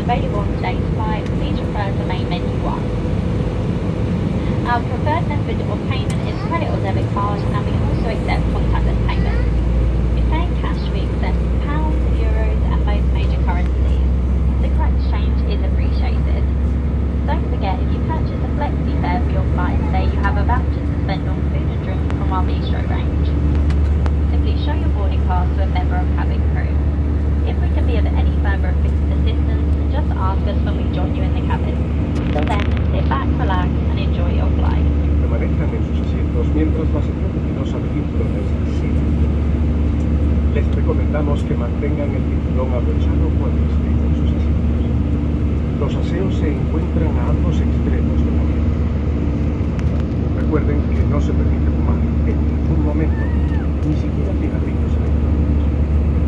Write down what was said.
available on today's flight, please refer to main menu 1. Our preferred method of payment is credit or debit card, and we also accept contactless payments. If paying cash, we accept pounds, euros, and most major currencies. The correct exchange is appreciated. Don't forget, if you purchase a flexi fare for your flight, say you have a voucher to spend on food and drink from our bistro range. Simply show your boarding pass to a member of cabin crew. If we can be of any further assistance, just ask us when we join you in the cabin. Till then, sit back, relax, and enjoy your flight. Permanezcan en sus asientos mientras la señal luminosa del cinturón es activa. Les recomendamos que mantengan el cinturón abrochado cuando estén en sus asientos. Los aseos se encuentran a ambos extremos de la mesa. Recuerden que no se permite fumar en ningún momento, ni siquiera cigarrillos.